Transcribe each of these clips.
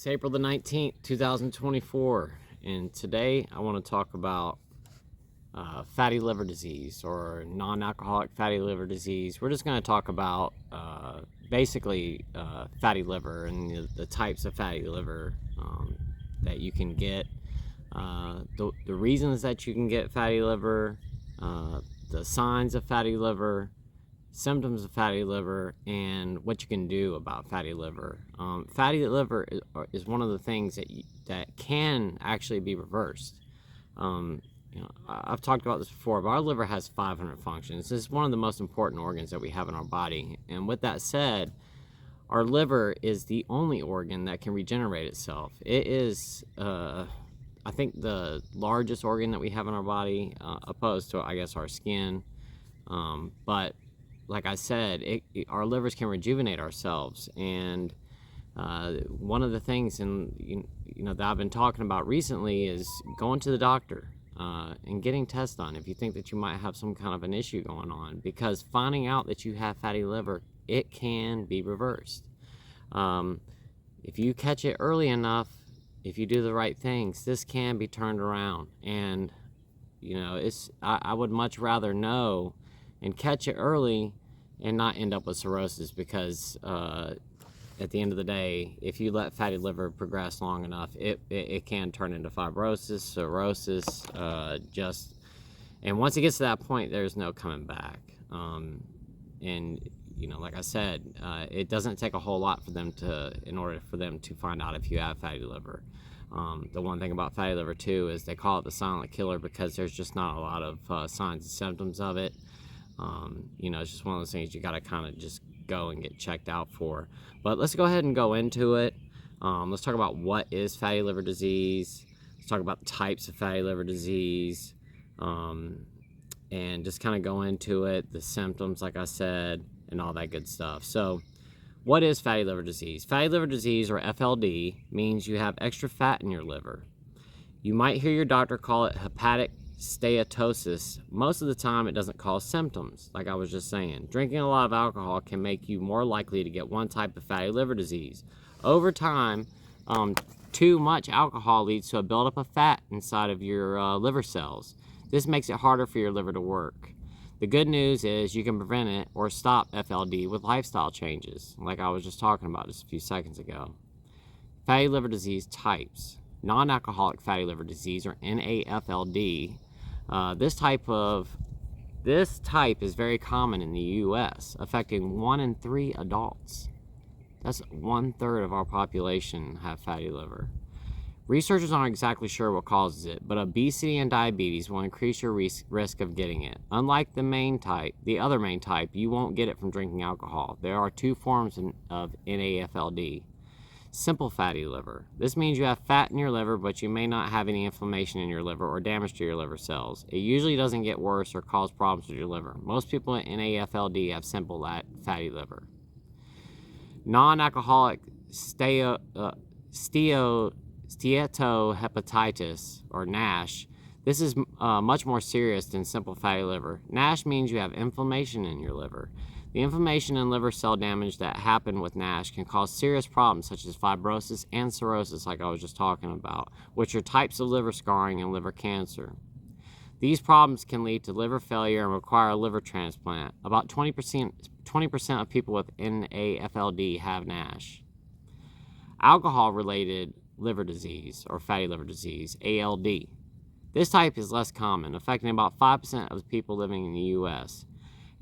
April the 19th, 2024, and today I want to talk about fatty liver disease or non-alcoholic fatty liver disease. We're just going to talk about basically fatty liver and the types of fatty liver that you can get, the reasons that you can get fatty liver, the signs of fatty liver, symptoms of fatty liver, and what you can do about fatty liver. Fatty liver is one of the things that can actually be reversed. I've talked about this before, but our liver has 500 functions. This is one of the most important organs that we have in our body. And with that said, our liver is the only organ that can regenerate itself. It is, I think, the largest organ that we have in our body, opposed to, I guess, our skin. But like I said, our livers can rejuvenate ourselves, and one of the things that I've been talking about recently is going to the doctor and getting tests done if you think that you might have some kind of an issue going on, because finding out that you have fatty liver, it can be reversed. If you catch it early enough, if you do the right things, this can be turned around. And I would much rather know and catch it early and not end up with cirrhosis, because at the end of the day, if you let fatty liver progress long enough, it can turn into fibrosis, cirrhosis, and once it gets to that point, there's no coming back. Like I said, it doesn't take a whole lot in order for them to find out if you have fatty liver. The one thing about fatty liver too is they call it the silent killer, because there's just not a lot of signs and symptoms of it. It's just one of those things you got to kind of just go and get checked out for. But let's go ahead and go into it. Let's talk about what is fatty liver disease. Let's talk about the types of fatty liver disease, and just kind of go into it, the symptoms, like I said, and all that good stuff. So what is fatty liver disease? Fatty liver disease, or FLD, means you have extra fat in your liver. You might hear your doctor call it hepatic steatosis. Most of the time it doesn't cause symptoms, like I was just saying. Drinking a lot of alcohol can make you more likely to get one type of fatty liver disease. Over time, too much alcohol leads to a buildup of fat inside of your liver cells. This makes it harder for your liver to work. The good news is you can prevent it or stop FLD with lifestyle changes, like I was just talking about just a few seconds ago. Fatty liver disease types. Non-alcoholic fatty liver disease, or NAFLD. This type is very common in the U.S., affecting 1 in 3 adults. That's 1/3 of our population have fatty liver. Researchers aren't exactly sure what causes it, but obesity and diabetes will increase your risk of getting it. Unlike the other main type, you won't get it from drinking alcohol. There are 2 forms of NAFLD. Simple fatty liver. This means you have fat in your liver, but you may not have any inflammation in your liver or damage to your liver cells. It usually doesn't get worse or cause problems with your liver. Most people in NAFLD have simple fatty liver. Non-alcoholic steatohepatitis, or NASH. This is much more serious than simple fatty liver. NASH means you have inflammation in your liver. The inflammation and liver cell damage that happen with NASH can cause serious problems such as fibrosis and cirrhosis, like I was just talking about, which are types of liver scarring and liver cancer. These problems can lead to liver failure and require a liver transplant. About 20% of people with NAFLD have NASH. Alcohol-related liver disease, or fatty liver disease, ALD. This type is less common, affecting about 5% of people living in the U.S.,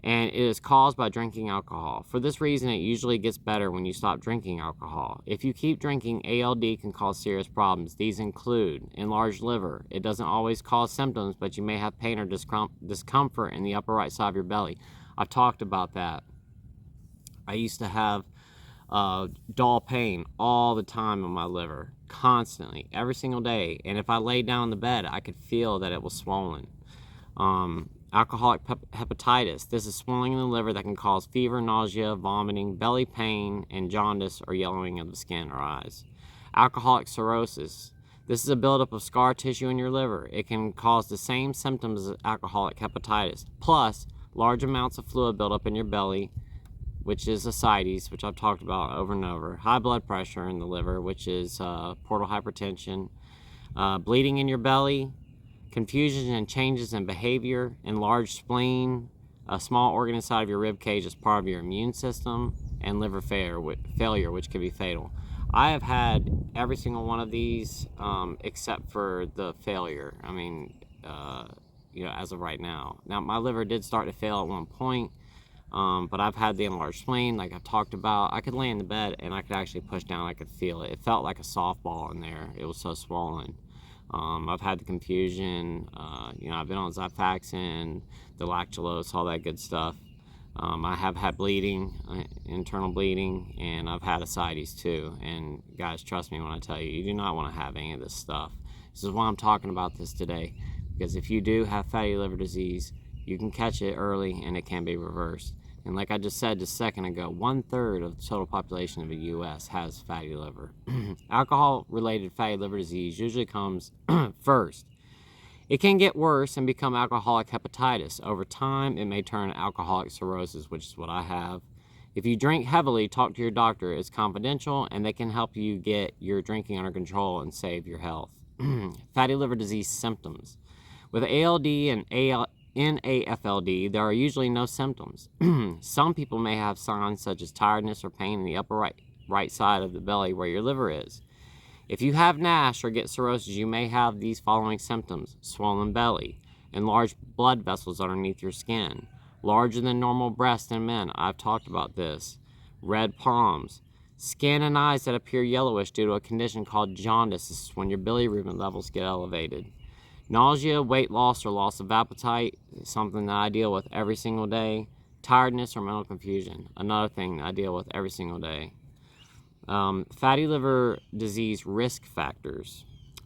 and it is caused by drinking alcohol. For this reason, it usually gets better when you stop drinking alcohol. If you keep drinking, ALD can cause serious problems. These include enlarged liver. It doesn't always cause symptoms, but you may have pain or discomfort in the upper right side of your belly. I've talked about that. I used to have dull pain all the time in my liver, constantly, every single day. And if I laid down in the bed, I could feel that it was swollen. Alcoholic hepatitis. This is swelling in the liver that can cause fever, nausea, vomiting, belly pain, and jaundice or yellowing of the skin or eyes. Alcoholic cirrhosis. This is a buildup of scar tissue in your liver. It can cause the same symptoms as alcoholic hepatitis, plus large amounts of fluid buildup in your belly, which is ascites, which I've talked about over and over, high blood pressure in the liver, which is portal hypertension, bleeding in your belly, confusion and changes in behavior, enlarged spleen, a small organ inside of your rib cage as part of your immune system, and liver failure, which can be fatal. I have had every single one of these except for the failure. I mean, as of right now. Now, my liver did start to fail at one point, but I've had the enlarged spleen, like I've talked about. I could lay in the bed and I could actually push down. I could feel it. It felt like a softball in there. It was so swollen. I've had the confusion. I've been on Xifaxan, the lactulose, all that good stuff. I have had bleeding, internal bleeding, and I've had ascites too. And guys, trust me when I tell you, you do not want to have any of this stuff. This is why I'm talking about this today, because if you do have fatty liver disease, you can catch it early and it can be reversed. And like I just said just a second ago, 1/3 of the total population of the U.S. has fatty liver. Alcohol-related fatty liver disease usually comes first. It can get worse and become alcoholic hepatitis. Over time, it may turn alcoholic cirrhosis, which is what I have. If you drink heavily, talk to your doctor. It's confidential, and they can help you get your drinking under control and save your health. Fatty liver disease symptoms. With ALD and NAFLD, there are usually no symptoms. Some people may have signs such as tiredness or pain in the upper right side of the belly where your liver is. If you have NASH or get cirrhosis, you may have these following symptoms: swollen belly, enlarged blood vessels underneath your skin, larger than normal breasts in men. I've talked about this. Red palms, skin and eyes that appear yellowish due to a condition called jaundice. This is when your bilirubin levels get elevated. Nausea, weight loss, or loss of appetite is something that I deal with every single day. Tiredness or mental confusion, another thing I deal with every single day. Fatty liver disease risk factors.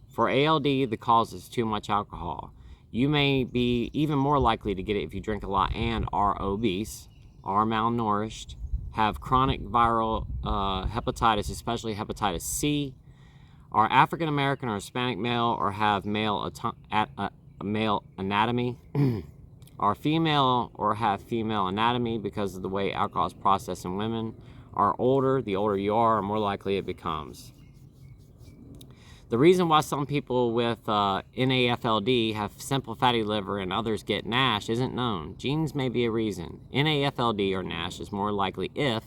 For ALD, the cause is too much alcohol. You may be even more likely to get it if you drink a lot and are obese, are malnourished, have chronic viral hepatitis, especially hepatitis C, are African American or Hispanic male, or have male anatomy, are female or have female anatomy because of the way alcohol is processed in women, are older. The older you are, the more likely it becomes. The reason why some people with NAFLD have simple fatty liver and others get NASH isn't known. Genes may be a reason. NAFLD or NASH is more likely if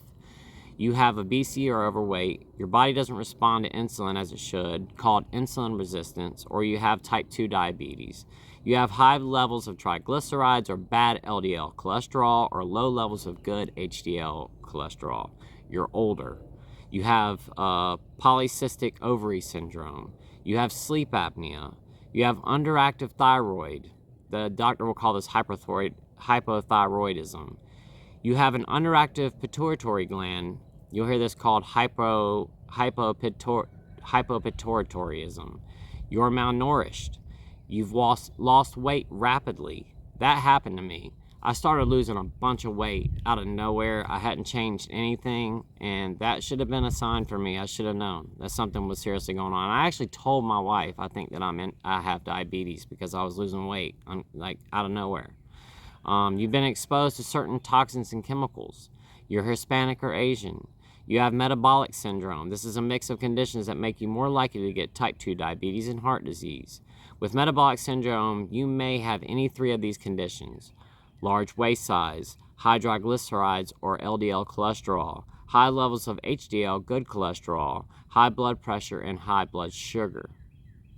you have obesity or overweight, your body doesn't respond to insulin as it should, called insulin resistance, or you have type 2 diabetes. You have high levels of triglycerides or bad LDL cholesterol, or low levels of good HDL cholesterol. You're older. You have polycystic ovary syndrome. You have sleep apnea. You have underactive thyroid. The doctor will call this hypothyroidism. You have an underactive pituitary gland. You'll hear this called hypopituitarism. You're malnourished. You've lost weight rapidly. That happened to me. I started losing a bunch of weight out of nowhere. I hadn't changed anything, and that should have been a sign for me. I should have known that something was seriously going on. I actually told my wife, I think that I have diabetes because I was losing weight, like out of nowhere. You've been exposed to certain toxins and chemicals. You're Hispanic or Asian. You have metabolic syndrome. This is a mix of conditions that make you more likely to get type 2 diabetes and heart disease. With metabolic syndrome, you may have any three of these conditions: large waist size, high triglycerides or LDL cholesterol, high levels of HDL, good cholesterol, high blood pressure, and high blood sugar.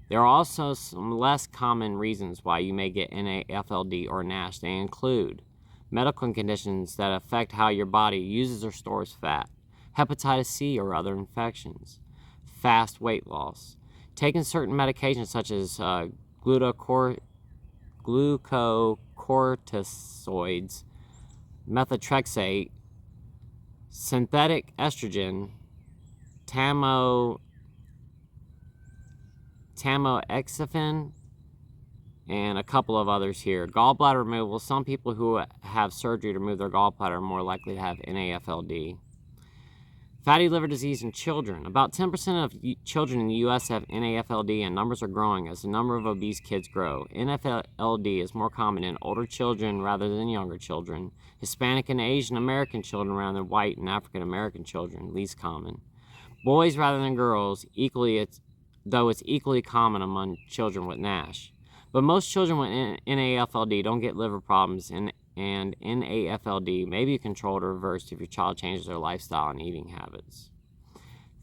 There are also some less common reasons why you may get NAFLD or NASH. They include medical conditions that affect how your body uses or stores fat, hepatitis C or other infections, fast weight loss, taking certain medications such as glucocorticoids, methotrexate, synthetic estrogen, tamoxifen, and a couple of others here. Gallbladder removal. Some people who have surgery to remove their gallbladder are more likely to have NAFLD. Fatty liver disease in children. About 10% of children in the U.S. have NAFLD, and numbers are growing as the number of obese kids grow. NAFLD is more common in older children rather than younger children. Hispanic and Asian American children rather than white and African American children, least common. Boys rather than girls, though it's equally common among children with NASH. But most children with NAFLD don't get liver problems, and NAFLD may be controlled or reversed if your child changes their lifestyle and eating habits.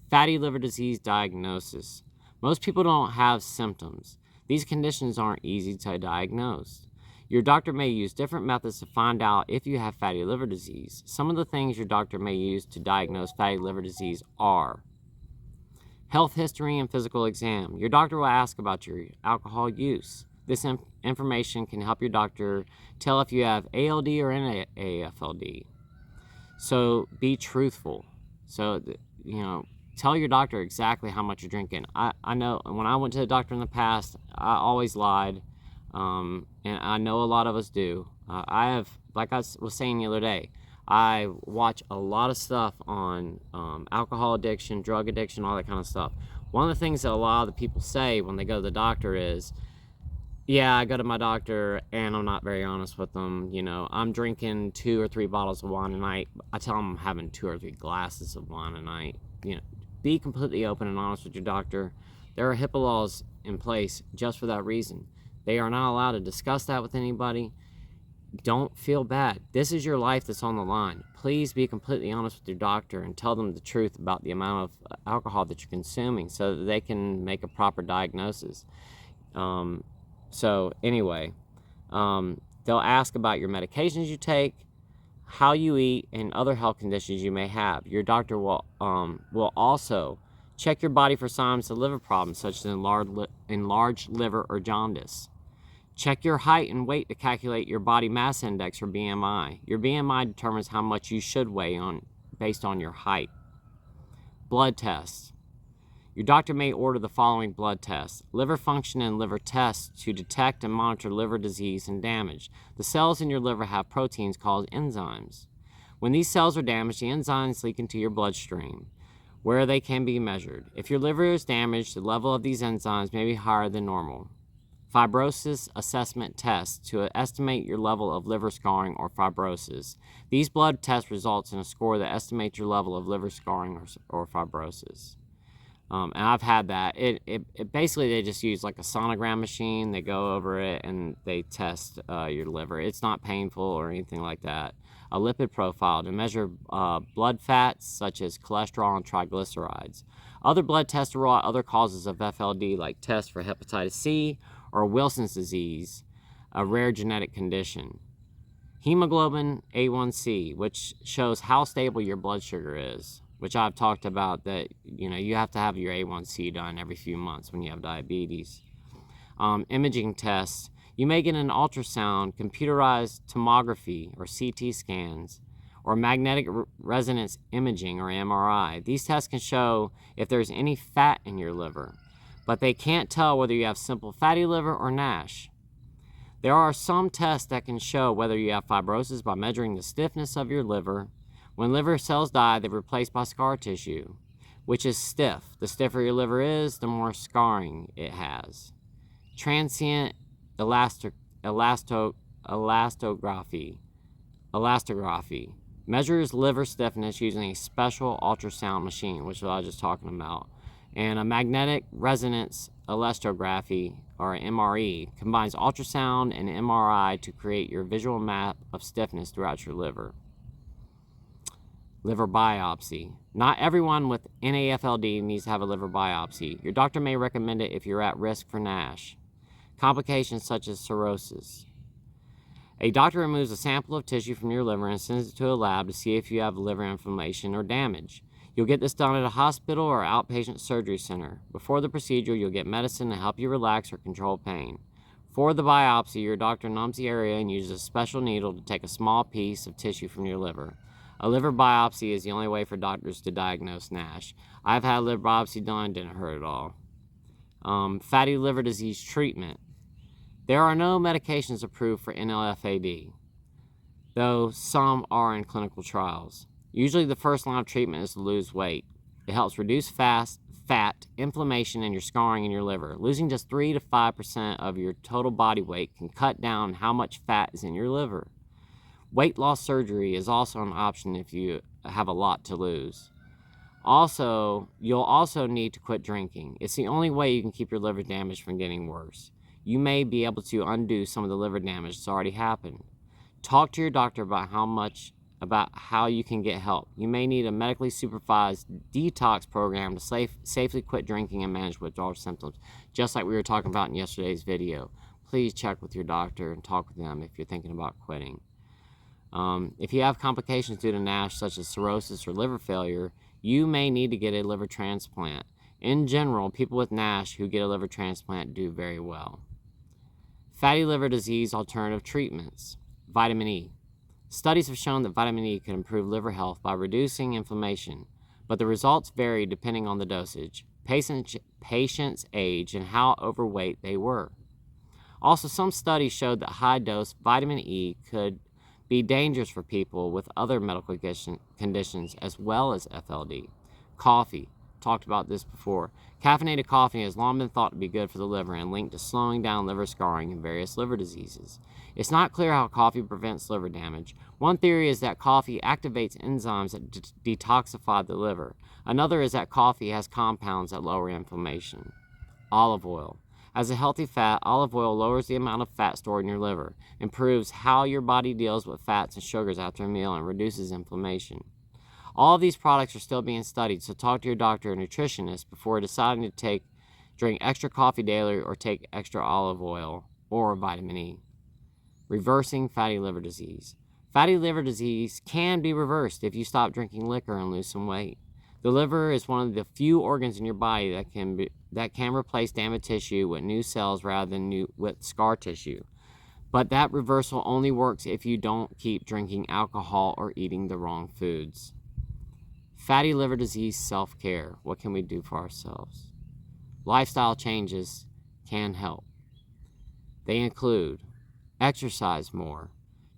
Fatty liver disease diagnosis. Most people don't have symptoms. These conditions aren't easy to diagnose. Your doctor may use different methods to find out if you have fatty liver disease. Some of the things your doctor may use to diagnose fatty liver disease are health history and physical exam. Your doctor will ask about your alcohol use. This information can help your doctor tell if you have ALD or NAFLD. So be truthful. So, tell your doctor exactly how much you're drinking. I know when I went to the doctor in the past, I always lied. And I know a lot of us do. I have, like I was saying the other day, I watch a lot of stuff on alcohol addiction, drug addiction, all that kind of stuff. One of the things that a lot of the people say when they go to the doctor is, yeah, I go to my doctor and I'm not very honest with them. I'm drinking 2 or 3 bottles of wine a night. I tell them I'm having 2 or 3 glasses of wine a night. Be completely open and honest with your doctor. There are HIPAA laws in place just for that reason. They are not allowed to discuss that with anybody. Don't feel bad. This is your life that's on the line. Please be completely honest with your doctor and tell them the truth about the amount of alcohol that you're consuming so that they can make a proper diagnosis. So anyway, they'll ask about your medications you take, how you eat, and other health conditions you may have. Your doctor will also check your body for signs of liver problems such as enlarged liver or jaundice. Check your height and weight to calculate your body mass index or BMI. Your BMI determines how much you should weigh based on your height. Blood tests. Your doctor may order the following blood tests: liver function and liver tests to detect and monitor liver disease and damage. The cells in your liver have proteins called enzymes. When these cells are damaged, the enzymes leak into your bloodstream, where they can be measured. If your liver is damaged, the level of these enzymes may be higher than normal. Fibrosis assessment tests to estimate your level of liver scarring or fibrosis. These blood test results in a score that estimates your level of liver scarring or fibrosis. And I've had that. It basically, they just use like a sonogram machine. They go over it and they test your liver. It's not painful or anything like that. A lipid profile to measure blood fats such as cholesterol and triglycerides. Other blood tests rule out other causes of FLD, like tests for hepatitis C or Wilson's disease, a rare genetic condition. Hemoglobin A1C, which shows how stable your blood sugar is, which I've talked about, that you have to have your A1C done every few months when you have diabetes. Imaging tests. You may get an ultrasound, computerized tomography or CT scans, or magnetic resonance imaging or MRI. These tests can show if there's any fat in your liver, but they can't tell whether you have simple fatty liver or NASH. There are some tests that can show whether you have fibrosis by measuring the stiffness of your liver. When liver cells die, they're replaced by scar tissue, which is stiff. The stiffer your liver is, the more scarring it has. Transient elastography measures liver stiffness using a special ultrasound machine, which is what I was just talking about. And a magnetic resonance elastography, or MRE, combines ultrasound and MRI to create your visual map of stiffness throughout your liver. Liver biopsy. Not everyone with NAFLD needs to have a liver biopsy. Your doctor may recommend it if you're at risk for NASH. Complications such as cirrhosis. A doctor removes a sample of tissue from your liver and sends it to a lab to see if you have liver inflammation or damage. You'll get this done at a hospital or outpatient surgery center. Before the procedure, you'll get medicine to help you relax or control pain. For the biopsy, your doctor numbs the area and uses a special needle to take a small piece of tissue from your liver. A liver biopsy is the only way for doctors to diagnose NASH. I've had a liver biopsy done, didn't hurt at all. Fatty liver disease treatment. There are no medications approved for NLFAD, though some are in clinical trials. Usually the first line of treatment is to lose weight. It helps reduce fat, inflammation, and your scarring in your liver. Losing just 3 to 5% of your total body weight can cut down how much fat is in your liver. Weight loss surgery is also an option if you have a lot to lose. Also, you'll also need to quit drinking. It's the only way you can keep your liver damage from getting worse. You may be able to undo some of the liver damage that's already happened. Talk to your doctor about how you can get help. You may need a medically supervised detox program to safely quit drinking and manage withdrawal symptoms, just like we were talking about in yesterday's video. Please check with your doctor and talk with them if you're thinking about quitting. If you have complications due to NASH, such as cirrhosis or liver failure, you may need to get a liver transplant. In general, people with NASH who get a liver transplant do very well. Fatty liver disease alternative treatments. Vitamin E. Studies have shown that vitamin E can improve liver health by reducing inflammation, but the results vary depending on the dosage, patient's age, and how overweight they were. Also, some studies showed that high-dose vitamin E could be dangerous for people with other medical conditions as well as FLD. Coffee. Talked about this before. Caffeinated coffee has long been thought to be good for the liver and linked to slowing down liver scarring and various liver diseases. It's not clear how coffee prevents liver damage. One theory is that coffee activates enzymes that detoxify the liver. Another is that coffee has compounds that lower inflammation. Olive oil. As a healthy fat, olive oil lowers the amount of fat stored in your liver, improves how your body deals with fats and sugars after a meal, and reduces inflammation. All of these products are still being studied, so talk to your doctor or nutritionist before deciding to drink extra coffee daily or take extra olive oil or vitamin E. Reversing fatty liver disease. Fatty liver disease can be reversed if you stop drinking liquor and lose some weight. The liver is one of the few organs in your body that can replace damaged tissue with new cells rather than with scar tissue. But that reversal only works if you don't keep drinking alcohol or eating the wrong foods. Fatty liver disease self-care. What can we do for ourselves? Lifestyle changes can help. They include exercise more.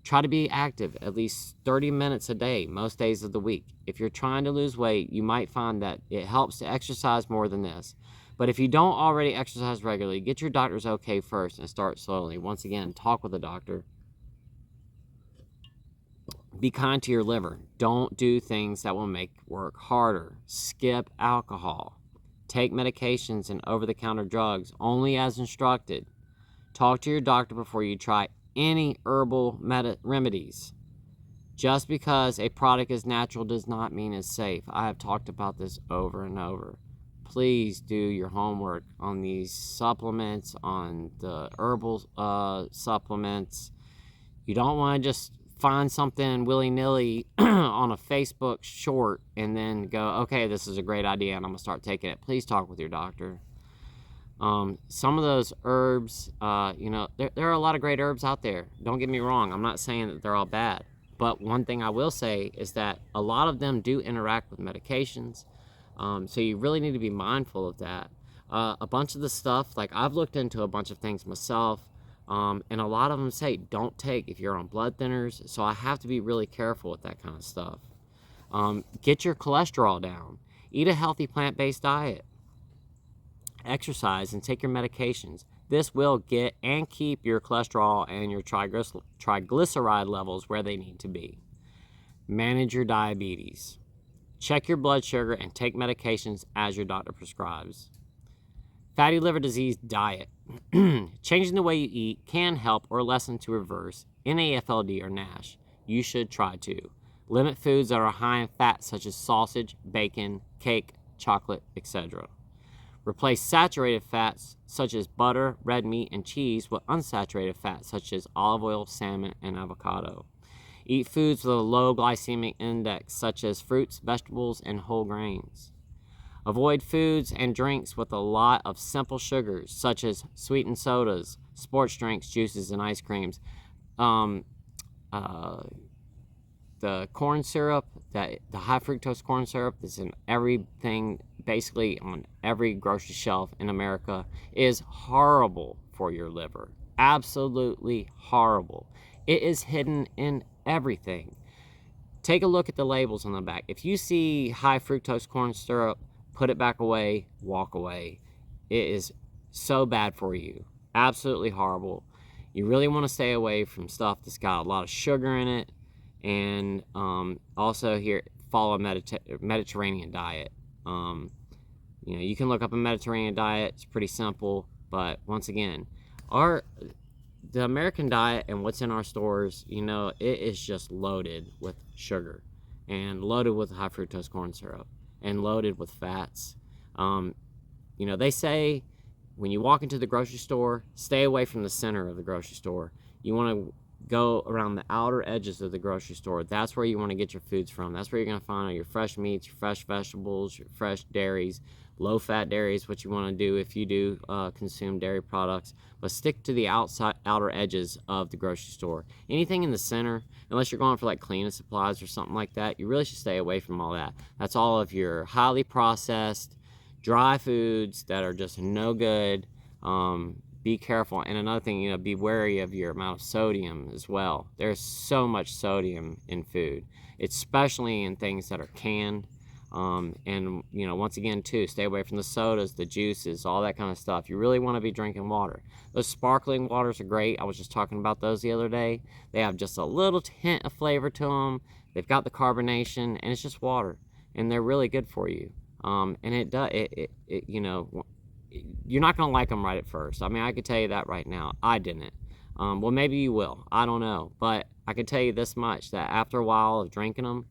Try to be active at least 30 minutes a day, most days of the week. If you're trying to lose weight, you might find that it helps to exercise more than this. But if you don't already exercise regularly, get your doctor's okay first and start slowly. Once again, talk with a doctor. Be kind to your liver. Don't do things that will make work harder. Skip alcohol. Take medications and over-the-counter drugs only as instructed. Talk to your doctor before you try any herbal remedies. Just because a product is natural does not mean it's safe. I have talked about this over and over. Please do your homework on these supplements, on the herbal supplements. You don't want to just find something willy-nilly on a Facebook short and then go, okay, this is a great idea and I'm going to start taking it. Please talk with your doctor. Some of those herbs, there are a lot of great herbs out there. Don't get me wrong. I'm not saying that they're all bad. But one thing I will say is that a lot of them do interact with medications. So you really need to be mindful of that. A bunch of the stuff, like I've looked into a bunch of things myself, and a lot of them say don't take if you're on blood thinners. So I have to be really careful with that kind of stuff. Get your cholesterol down. Eat a healthy plant-based diet. Exercise and take your medications. This will get and keep your cholesterol and your triglyceride levels where they need to be. Manage your diabetes. Check your blood sugar and take medications as your doctor prescribes. Fatty liver disease diet. Changing the way you eat can help or lessen to reverse NAFLD or NASH. You should try to. Limit foods that are high in fat such as sausage, bacon, cake, chocolate, etc. Replace saturated fats such as butter, red meat, and cheese with unsaturated fats such as olive oil, salmon, and avocado. Eat foods with a low glycemic index such as fruits, vegetables, and whole grains. Avoid foods and drinks with a lot of simple sugars such as sweetened sodas, sports drinks, juices, and ice creams. The corn syrup, the high fructose corn syrup that's in everything, basically on every grocery shelf in America, is horrible for your liver. Absolutely horrible. It is hidden in everything. take a look at the labels on the back. If you see high fructose corn syrup, put it back away, walk away. It is so bad for you. Absolutely horrible. You really want to stay away from stuff that's got a lot of sugar in it. And also here, follow a Mediterranean diet. You know, you can look up a Mediterranean diet. It's pretty simple. But once again, the American diet and what's in our stores, you know, it is just loaded with sugar and loaded with high fructose corn syrup and loaded with fats. You know, they say when you walk into the grocery store, stay away from the center of the grocery store. You want to go around the outer edges of the grocery store. That's where you want to get your foods from. That's where you're going to find all your fresh meats, your fresh vegetables, your fresh dairies. Low-fat dairy is what you want to do if you do consume dairy products. But stick to the outer edges of the grocery store. Anything in the center, unless you're going for like cleaning supplies or something like that, you really should stay away from all that. That's all of your highly processed, dry foods that are just no good. Be careful. And another thing, you know, be wary of your amount of sodium as well. There's so much sodium in food, especially in things that are canned. And, you know, once again, too, stay away from the sodas, the juices, all that kind of stuff. You really want to be drinking water. Those sparkling waters are great. I was just talking about those the other day. They have just a little hint of flavor to them. They've got the carbonation, and it's just water. And they're really good for you. And you know, you're not going to like them right at first. I mean, I could tell you that right now. I didn't. Well, maybe you will. I don't know. But I can tell you this much, that after a while of drinking them,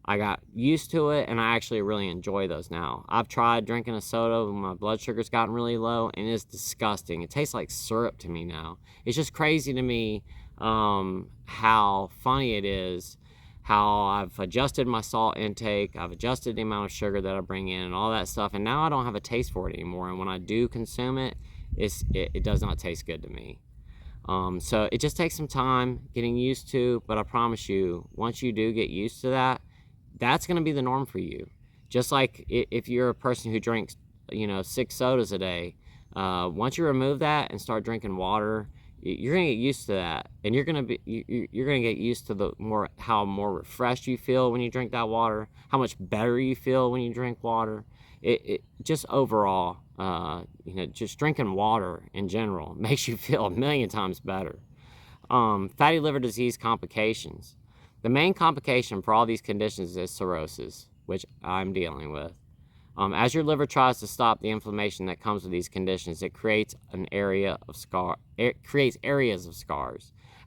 I got used to it, and I actually really enjoy those now. I've tried drinking a soda when my blood sugar's gotten really low, and it's disgusting. It tastes like syrup to me now. It's just crazy to me how funny it is, how I've adjusted my salt intake, I've adjusted the amount of sugar that I bring in and all that stuff, and now I don't have a taste for it anymore. And when I do consume it, it does not taste good to me. So it just takes some time getting used to, but I promise you, once you do get used to that, that's going to be the norm for you. Just like if you're a person who drinks, you know, 6 sodas a day, once you remove that and start drinking water, you're going to get used to that, and you're going to get used to how more refreshed you feel when you drink that water, how much better you feel when you drink water. It just overall, you know, just drinking water in general makes you feel a million times better. Fatty liver disease complications. The main complication for all these conditions is cirrhosis, which I'm dealing with. As your liver tries to stop the inflammation that comes with these conditions, it creates areas of scars.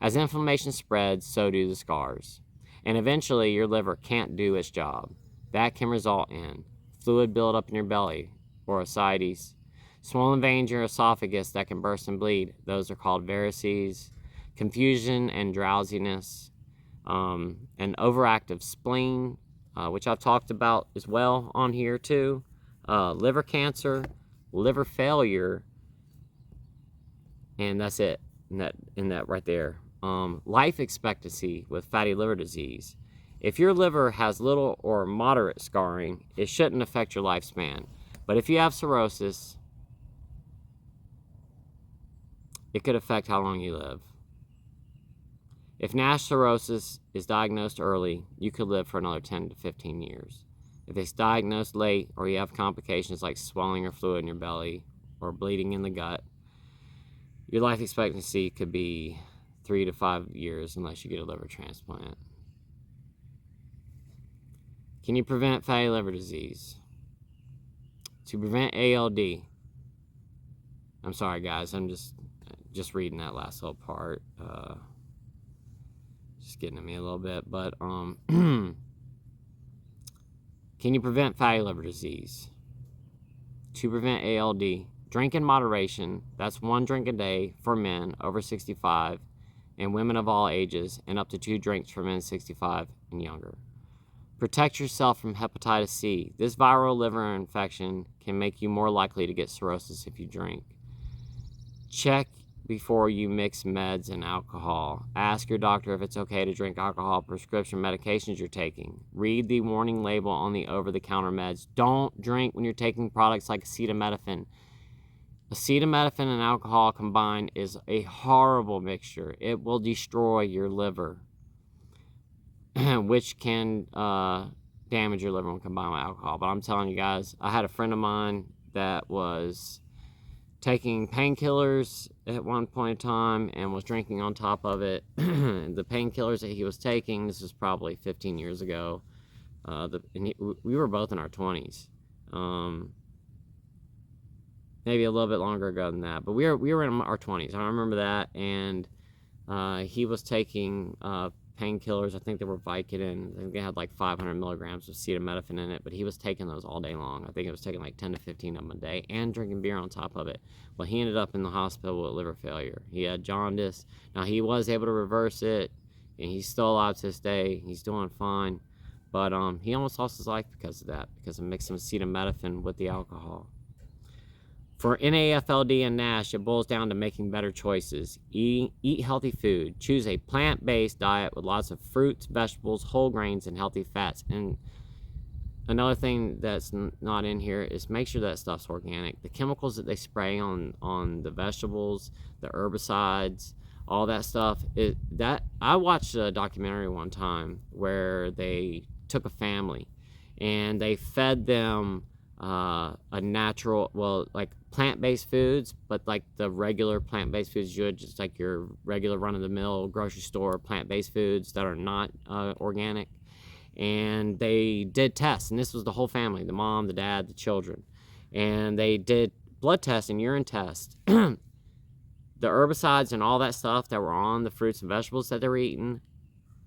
As inflammation spreads, so do the scars. And eventually, your liver can't do its job. That can result in fluid buildup in your belly, or ascites, swollen veins in your esophagus that can burst and bleed. Those are called varices, confusion and drowsiness, an overactive spleen, which I've talked about as well on here too, liver cancer, liver failure, and that's it, in that right there. Life expectancy with fatty liver disease. If your liver has little or moderate scarring, it shouldn't affect your lifespan. But if you have cirrhosis, it could affect how long you live. If NASH cirrhosis is diagnosed early, you could live for another 10 to 15 years. If it's diagnosed late, or you have complications like swelling or fluid in your belly or bleeding in the gut, your life expectancy could be 3 to 5 years unless you get a liver transplant. Can you prevent fatty liver disease? To prevent ALD, I'm sorry guys, I'm just reading that last little part. Just getting at me a little bit, but can you prevent fatty liver disease? To prevent ALD, drink in moderation. That's 1 drink a day for men over 65 and women of all ages, and up to 2 drinks for men 65 and younger. Protect yourself from hepatitis C. This viral liver infection can make you more likely to get cirrhosis if you drink. Check before you mix meds and alcohol. Ask your doctor if it's okay to drink alcohol prescription medications you're taking. Read the warning label on the over-the-counter meds. Don't drink when you're taking products like acetaminophen. Acetaminophen and alcohol combined is a horrible mixture. It will destroy your liver. which can damage your liver when combined with alcohol. But I'm telling you guys, I had a friend of mine that was taking painkillers at one point in time and was drinking on top of it. The painkillers that he was taking, this was probably 15 years ago. We were both in our 20s. Maybe a little bit longer ago than that, but we were in our 20s. I remember that, and he was taking painkillers. I think they were Vicodin. I think they had like 500 milligrams of acetaminophen in it, but he was taking those all day long. I think it was taking like 10 to 15 of them a day and drinking beer on top of it. Well, he ended up in the hospital with liver failure. He had jaundice. Now, he was able to reverse it, and he's still alive to this day. He's doing fine, but he almost lost his life because of that, because of mixing acetaminophen with the alcohol. For NAFLD and NASH, it boils down to making better choices. Eat healthy food. Choose a plant-based diet with lots of fruits, vegetables, whole grains, and healthy fats. And another thing that's not in here is make sure that stuff's organic. The chemicals that they spray on the vegetables, the herbicides, all that stuff. I watched a documentary one time where they took a family and they fed them a natural, well, like plant-based foods, but like the regular plant-based foods you would, just like your regular run-of-the-mill grocery store plant-based foods that are not organic. And they did tests, and this was the whole family, the mom, the dad, the children, and they did blood tests and urine tests. The herbicides and all that stuff that were on the fruits and vegetables that they were eating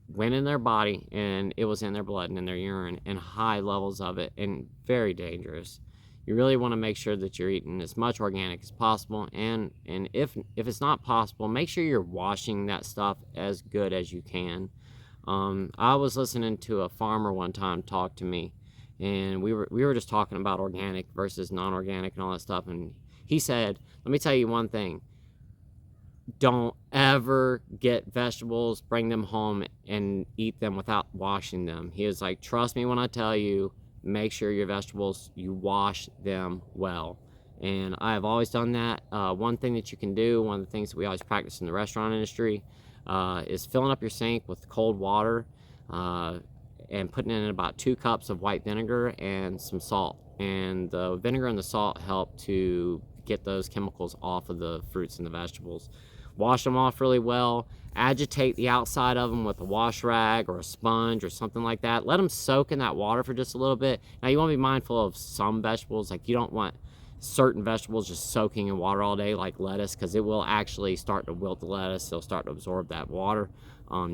went in their body, and it was in their blood and in their urine, and high levels of it, and very dangerous. You really want to make sure that you're eating as much organic as possible, and if it's not possible, make sure you're washing that stuff as good as you can. I was listening to a farmer one time talk to me, and we were just talking about organic versus non-organic and all that stuff, and he said, let me tell you one thing. Don't ever get vegetables, bring them home, and eat them without washing them. He was like, trust me when I tell you, make sure your vegetables, you wash them well. And I have always done that. One thing that you can do, one of the things that we always practice in the restaurant industry, is filling up your sink with cold water and putting in about 2 cups of white vinegar and some salt. And the vinegar and the salt help to get those chemicals off of the fruits and the vegetables. Wash them off really well. Agitate the outside of them with a wash rag or a sponge or something like that. Let them soak in that water for just a little bit. Now, you want to be mindful of some vegetables. Like, you don't want certain vegetables just soaking in water all day, like lettuce, because it will actually start to wilt the lettuce. It'll start to absorb that water.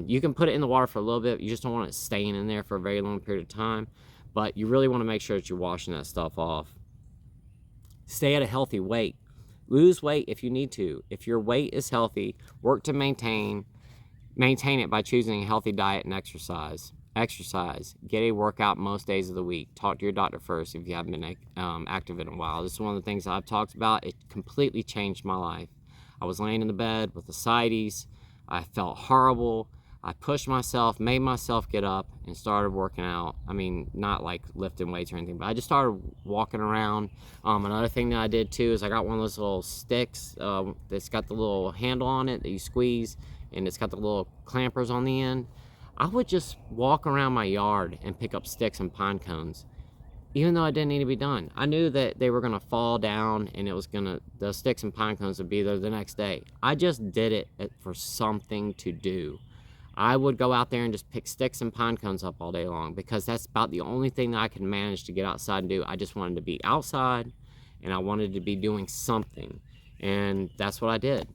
You can put it in the water for a little bit. You just don't want it staying in there for a very long period of time. But you really want to make sure that you're washing that stuff off. Stay at a healthy weight. Lose weight if you need to. If your weight is healthy, work to maintain it by choosing a healthy diet and exercise. Get a workout most days of the week. Talk to your doctor first if you haven't been active in a while. This is one of the things I've talked about. It completely changed my life. I was laying in the bed with ascites. I felt horrible. I pushed myself, made myself get up, and started working out. I mean, not like lifting weights or anything, but I just started walking around. Another thing that I did too is I got one of those little sticks that's got the little handle on it that you squeeze, and it's got the little clampers on the end. I would just walk around my yard and pick up sticks and pine cones, even though it didn't need to be done. I knew that they were gonna fall down, and the sticks and pine cones would be there the next day. I just did it for something to do. I would go out there and just pick sticks and pine cones up all day long, because that's about the only thing that I could manage to get outside and do. I just wanted to be outside, and I wanted to be doing something, and that's what I did.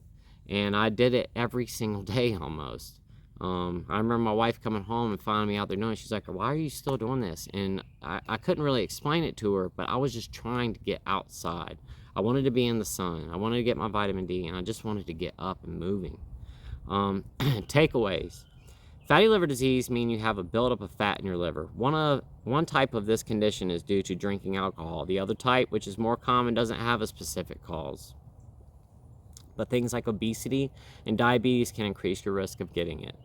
And I did it every single day almost. I remember my wife coming home and finding me out there doing it. She's like, why are you still doing this? And I couldn't really explain it to her, but I was just trying to get outside. I wanted to be in the sun. I wanted to get my vitamin D, and I just wanted to get up and moving. Takeaways. Fatty liver disease means you have a buildup of fat in your liver. One type of this condition is due to drinking alcohol. The other type, which is more common, doesn't have a specific cause. But things like obesity and diabetes can increase your risk of getting it.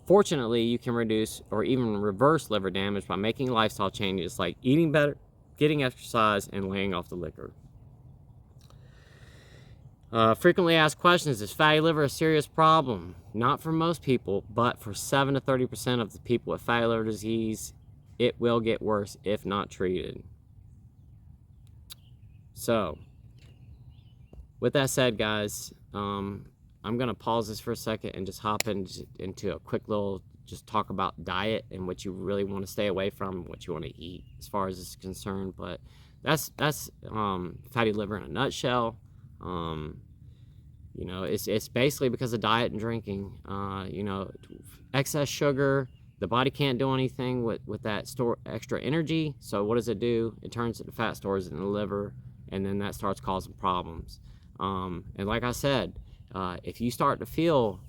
Fortunately, you can reduce or even reverse liver damage by making lifestyle changes like eating better, getting exercise, and laying off the liquor. Frequently asked questions: is fatty liver a serious problem? Not for most people, but for 7 to 30% of the people with fatty liver disease, it will get worse if not treated. So, with that said, guys, I'm going to pause this for a second and just hop into a quick little just talk about diet and what you really want to stay away from, what you want to eat as far as this is concerned. But that's fatty liver in a nutshell. You know, it's basically because of diet and drinking. You know, excess sugar, the body can't do anything with that extra energy. So what does it do? It turns it to fat stores in the liver, and then that starts causing problems. And like I said, if you start to feel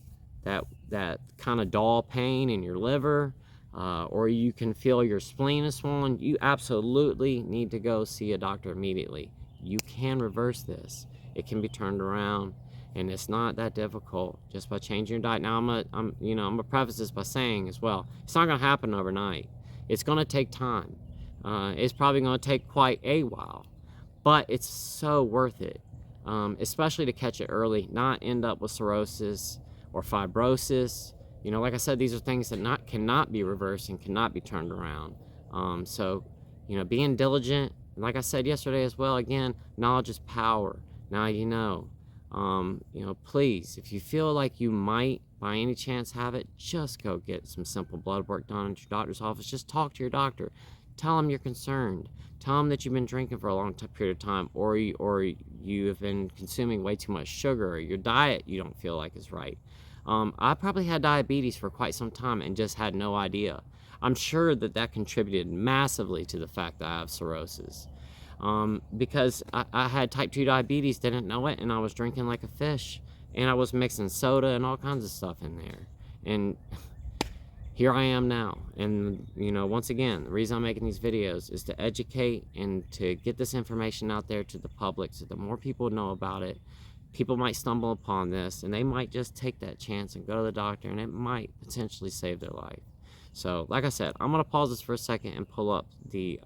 that kind of dull pain in your liver, or you can feel your spleen is swollen, you absolutely need to go see a doctor immediately. You can reverse this. It can be turned around, and it's not that difficult just by changing your diet. Now, I'm gonna preface this by saying as well, it's not gonna happen overnight. It's gonna take time. It's probably gonna take quite a while, but it's so worth it, especially to catch it early, not end up with cirrhosis or fibrosis. You know, like I said, these are things that cannot be reversed and cannot be turned around. So, you know, being diligent, like I said yesterday as well, again, knowledge is power. Now you know. You know, please, if you feel like you might by any chance have it, just go get some simple blood work done at your doctor's office. Just talk to your doctor. Tell them you're concerned. Tell them that you've been drinking for a long period of time, or you have been consuming way too much sugar, or your diet you don't feel like is right. I probably had diabetes for quite some time and just had no idea. I'm sure that contributed massively to the fact that I have cirrhosis. Because I had type 2 diabetes, didn't know it, and I was drinking like a fish, and I was mixing soda and all kinds of stuff in there. And here I am now. And, you know, once again, the reason I'm making these videos is to educate and to get this information out there to the public, so the more people know about it, people might stumble upon this, and they might just take that chance and go to the doctor, and it might potentially save their life. So, like I said, I'm going to pause this for a second and pull up the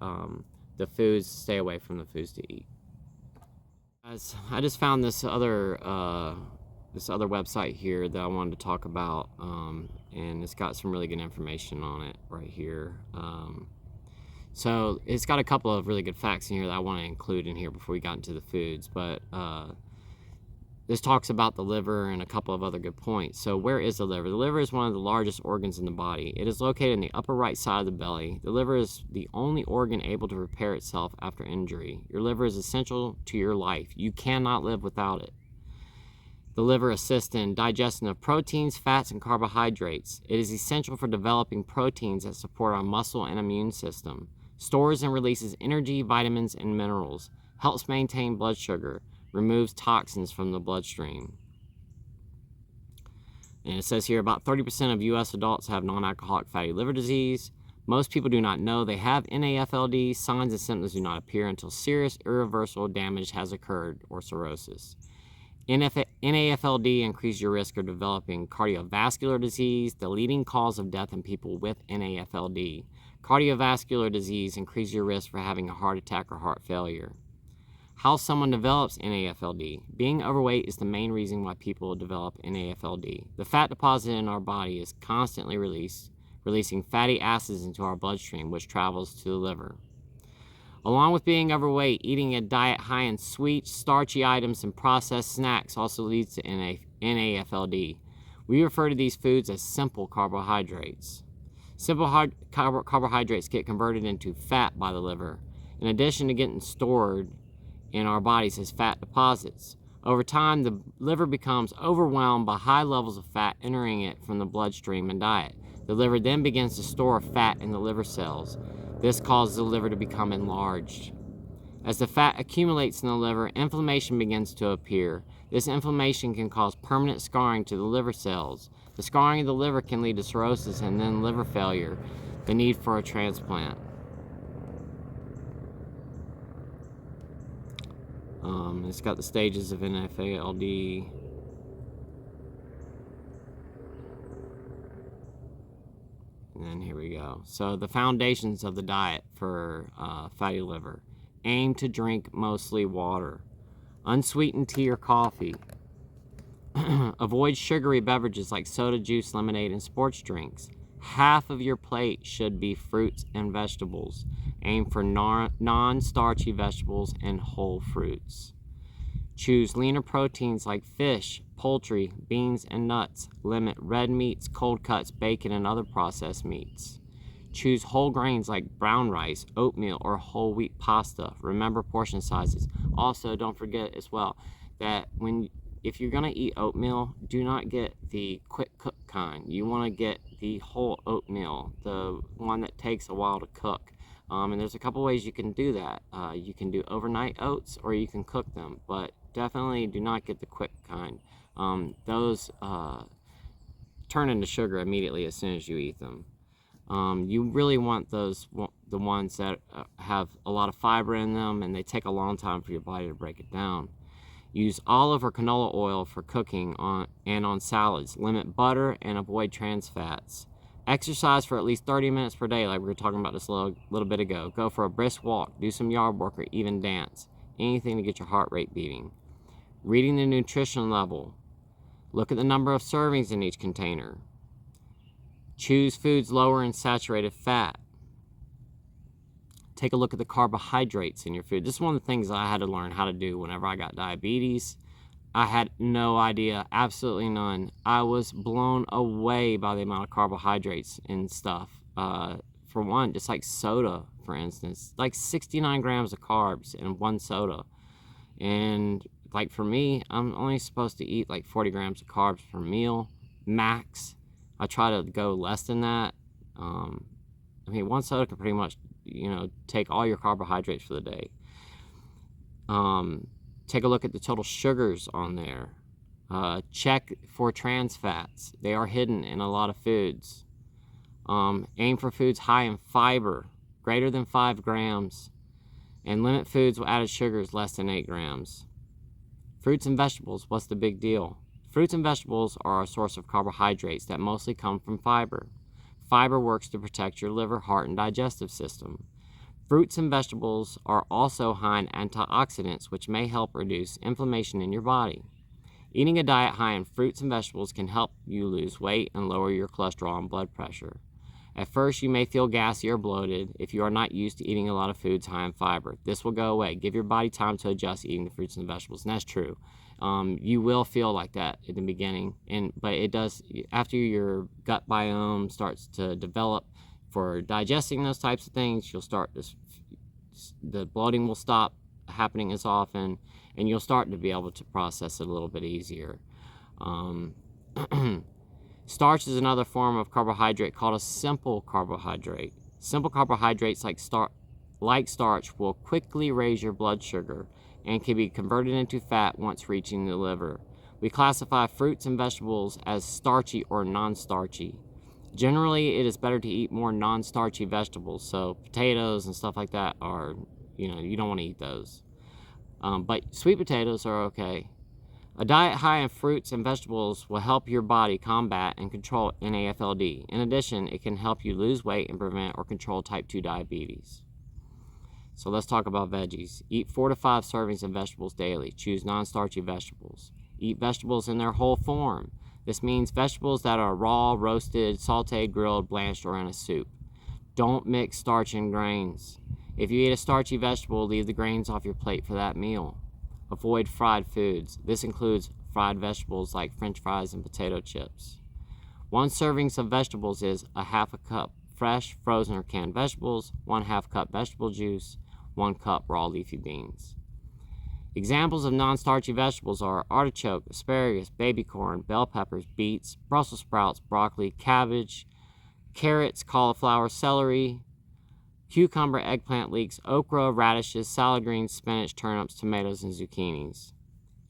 foods, stay away from the foods to eat. Guys, I just found this other website here that I wanted to talk about, and it's got some really good information on it right here. So it's got a couple of really good facts in here that I want to include in here before we got into the foods, but this talks about the liver and a couple of other good points. So where is the liver? The liver is one of the largest organs in the body. It is located in the upper right side of the belly. The liver is the only organ able to repair itself after injury. Your liver is essential to your life. You cannot live without it. The liver assists in digestion of proteins, fats, and carbohydrates. It is essential for developing proteins that support our muscle and immune system. Stores and releases energy, vitamins, and minerals. Helps maintain blood sugar. Removes toxins from the bloodstream. And it says here about 30% of U.S. adults have non-alcoholic fatty liver disease. Most people do not know they have NAFLD. Signs and symptoms do not appear until serious irreversible damage has occurred, or cirrhosis. NAFLD increases your risk of developing cardiovascular disease, the leading cause of death in people with NAFLD. Cardiovascular disease increases your risk for having a heart attack or heart failure. How someone develops NAFLD. Being overweight is the main reason why people develop NAFLD. The fat deposit in our body is constantly releasing fatty acids into our bloodstream, which travels to the liver. Along with being overweight, eating a diet high in sweet, starchy items and processed snacks also leads to NAFLD. We refer to these foods as simple carbohydrates. Simple carbohydrates get converted into fat by the liver, in addition to getting stored in our bodies as fat deposits. Over time, the liver becomes overwhelmed by high levels of fat entering it from the bloodstream and diet. The liver then begins to store fat in the liver cells. This causes the liver to become enlarged. As the fat accumulates in the liver, inflammation begins to appear. This inflammation can cause permanent scarring to the liver cells. The scarring of the liver can lead to cirrhosis and then liver failure, the need for a transplant. It's got the stages of NAFLD. And then here we go. So the foundations of the diet for fatty liver. Aim to drink mostly water. Unsweetened tea or coffee. Avoid sugary beverages like soda, juice, lemonade, and sports drinks. Half of your plate should be fruits and vegetables. Aim for non-starchy vegetables and whole fruits. Choose leaner proteins like fish, poultry, beans, and nuts. Limit red meats, cold cuts, bacon, and other processed meats. Choose whole grains like brown rice, oatmeal, or whole wheat pasta. Remember portion sizes. Also, don't forget as well that if you're going to eat oatmeal, do not get the quick cook kind. You want to get the whole oatmeal, the one that takes a while to cook. And there's a couple ways you can do that. You can do overnight oats or you can cook them, but definitely do not get the quick kind. Those turn into sugar immediately as soon as you eat them. You really want the ones that have a lot of fiber in them and they take a long time for your body to break it down. Use olive or canola oil for cooking on salads. Limit butter and avoid trans fats. Exercise for at least 30 minutes per day, like we were talking about this a little bit ago. Go for a brisk walk, do some yard work, or even dance. Anything to get your heart rate beating. Reading the nutrition level. Look at the number of servings in each container. Choose foods lower in saturated fat. Take a look at the carbohydrates in your food. This is one of the things I had to learn how to do whenever I got diabetes. I had no idea, absolutely none. I was blown away by the amount of carbohydrates and stuff. For one, just like soda, for instance, like 69 grams of carbs in one soda. And like for me, I'm only supposed to eat like 40 grams of carbs per meal, max. I try to go less than that. I mean, one soda can pretty much, take all your carbohydrates for the day. Take a look at the total sugars on there. Check for trans fats. They are hidden in a lot of foods. Aim for foods high in fiber, greater than 5 grams, and limit foods with added sugars less than 8 grams. Fruits and vegetables, what's the big deal? Fruits and vegetables are a source of carbohydrates that mostly come from fiber. Fiber works to protect your liver, heart, and digestive system. Fruits and vegetables are also high in antioxidants, which may help reduce inflammation in your body. Eating a diet high in fruits and vegetables can help you lose weight and lower your cholesterol and blood pressure. At first, you may feel gassy or bloated if you are not used to eating a lot of foods high in fiber. This will go away. Give your body time to adjust eating the fruits and vegetables, and that's true. You will feel like that in the beginning, but it does after your gut biome starts to develop for digesting those types of things. You'll start the bloating will stop happening as often, and you'll start to be able to process it a little bit easier. Starch is another form of carbohydrate called a simple carbohydrate. Simple carbohydrates like starch will quickly raise your blood sugar and can be converted into fat once reaching the liver. We classify fruits and vegetables as starchy or non-starchy. Generally, it is better to eat more non-starchy vegetables, so potatoes and stuff like that are, you don't want to eat those. But sweet potatoes are okay. A diet high in fruits and vegetables will help your body combat and control NAFLD. In addition, it can help you lose weight and prevent or control type 2 diabetes. So let's talk about veggies. Eat 4 to 5 servings of vegetables daily. Choose non-starchy vegetables. Eat vegetables in their whole form. This means vegetables that are raw, roasted, sauteed, grilled, blanched, or in a soup. Don't mix starch and grains. If you eat a starchy vegetable, leave the grains off your plate for that meal. Avoid fried foods. This includes fried vegetables like French fries and potato chips. 1 serving of vegetables is a half a cup fresh, frozen, or canned vegetables, 1/2 cup vegetable juice, 1 cup raw leafy beans. Examples of non-starchy vegetables are artichoke, asparagus, baby corn, bell peppers, beets, Brussels sprouts, broccoli, cabbage, carrots, cauliflower, celery, cucumber, eggplant, leeks, okra, radishes, salad greens, spinach, turnips, tomatoes, and zucchinis.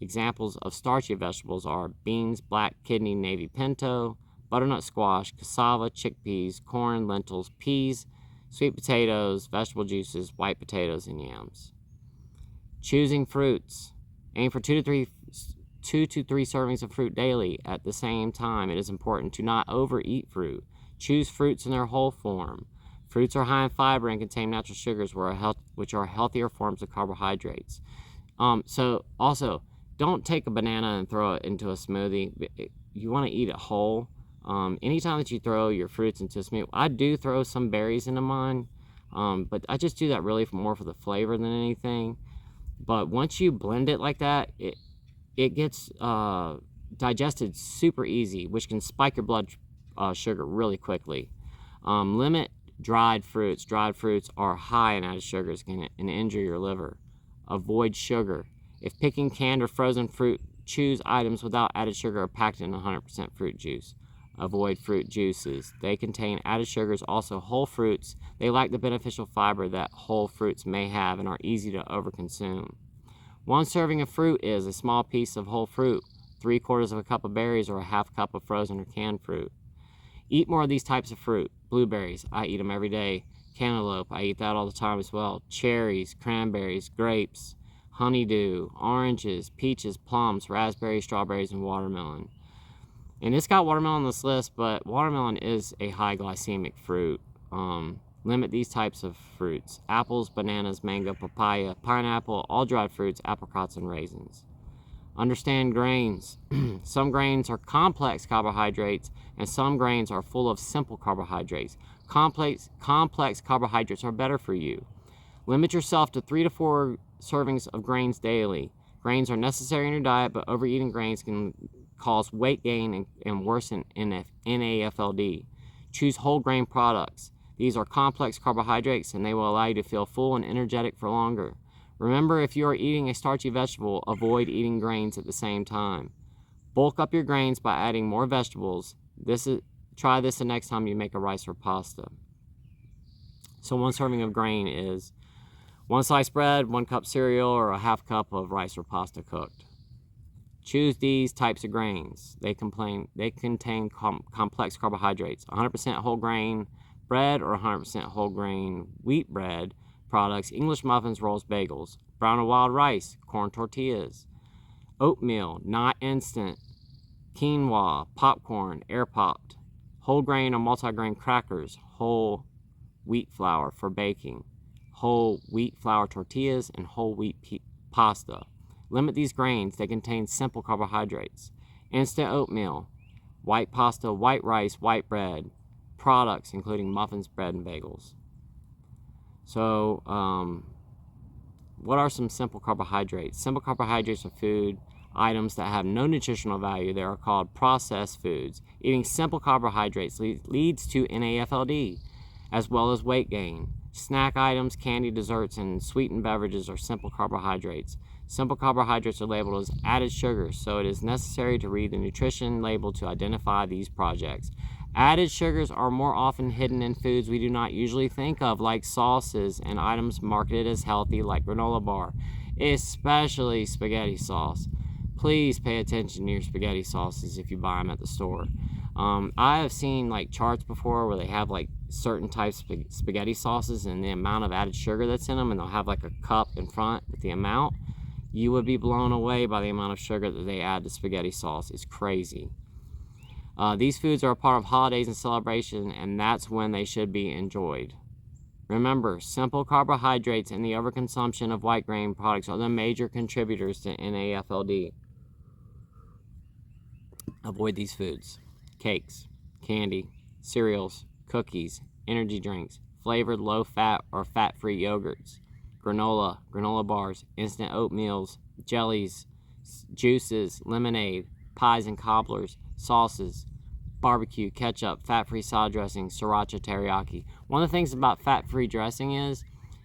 Examples of starchy vegetables are beans, black kidney, navy pinto, butternut squash, cassava, chickpeas, corn, lentils, peas, sweet potatoes, vegetable juices, white potatoes, and yams. Choosing fruits. Aim for 2 to 3 servings of fruit daily. At the same time, it is important to not overeat fruit. Choose fruits in their whole form. Fruits are high in fiber and contain natural sugars, which are healthier forms of carbohydrates. So also, don't take a banana and throw it into a smoothie. You want to eat it whole. Anytime that you throw your fruits into a smoothie, I do throw some berries into mine, but I just do that really more for the flavor than anything. But once you blend it like that, it gets digested super easy, which can spike your blood sugar really quickly. Limit dried fruits. Dried fruits are high in added sugars and can injure your liver. Avoid sugar. If picking canned or frozen fruit, choose items without added sugar or packed in 100% fruit juice. Avoid fruit juices. They contain added sugars. Also, whole fruits, they lack the beneficial fiber that whole fruits may have and are easy to overconsume. One serving of fruit is a small piece of whole fruit, 3/4 of a cup of berries, or a half cup of frozen or canned fruit. Eat more of these types of fruit. Blueberries, I eat them every day. Cantaloupe, I eat that all the time as well. Cherries, cranberries, grapes, honeydew, oranges, peaches, plums, raspberries, strawberries, and watermelon. And it's got watermelon on this list, but watermelon is a high glycemic fruit. Limit these types of fruits: apples, bananas, mango, papaya, pineapple, all dried fruits, apricots, and raisins. Understand grains. Some grains are complex carbohydrates, and some grains are full of simple carbohydrates. Complex carbohydrates are better for you. Limit yourself to 3 to 4 servings of grains daily. Grains are necessary in your diet, but overeating grains can cause weight gain and worsen NAFLD. Choose whole grain products. These are complex carbohydrates, and they will allow you to feel full and energetic for longer. Remember, if you are eating a starchy vegetable, avoid eating grains at the same time. Bulk up your grains by adding more vegetables. Try this the next time you make a rice or pasta. So 1 serving of grain is 1 sliced bread, 1 cup cereal, or a half cup of rice or pasta cooked. Choose these types of grains. They contain complex carbohydrates. 100% whole grain bread or 100% whole grain wheat bread products, English muffins, rolls, bagels. Brown or wild rice, corn tortillas. Oatmeal, not instant. Quinoa, popcorn, air popped. Whole grain or multigrain crackers, whole wheat flour for baking. Whole wheat flour tortillas, and whole wheat pasta. Limit these grains. They contain simple carbohydrates. Instant oatmeal, white pasta, white rice, white bread. Products including muffins, bread, and bagels. So, what are some simple carbohydrates? Simple carbohydrates are food items that have no nutritional value. They are called processed foods. Eating simple carbohydrates leads to NAFLD, as well as weight gain. Snack items, candy, desserts, and sweetened beverages are simple carbohydrates. Simple carbohydrates are labeled as added sugars, so it is necessary to read the nutrition label to identify these projects. Added sugars are more often hidden in foods we do not usually think of, like sauces and items marketed as healthy, like granola bar, especially spaghetti sauce. Please pay attention to your spaghetti sauces if you buy them at the store. I have seen like charts before where they have like certain types of spaghetti sauces and the amount of added sugar that's in them, and they'll have like a cup in front with the amount. You would be blown away by the amount of sugar that they add to spaghetti sauce. It's crazy. These foods are a part of holidays and celebration, and that's when they should be enjoyed. Remember, simple carbohydrates and the overconsumption of white grain products are the major contributors to NAFLD. Avoid these foods: cakes, candy, cereals, cookies, energy drinks, flavored low-fat or fat-free yogurts, granola bars, instant oatmeals, jellies, juices, lemonade, pies and cobblers, sauces, barbecue, ketchup, fat-free salad dressing, sriracha, teriyaki. One of the things about fat-free dressing is,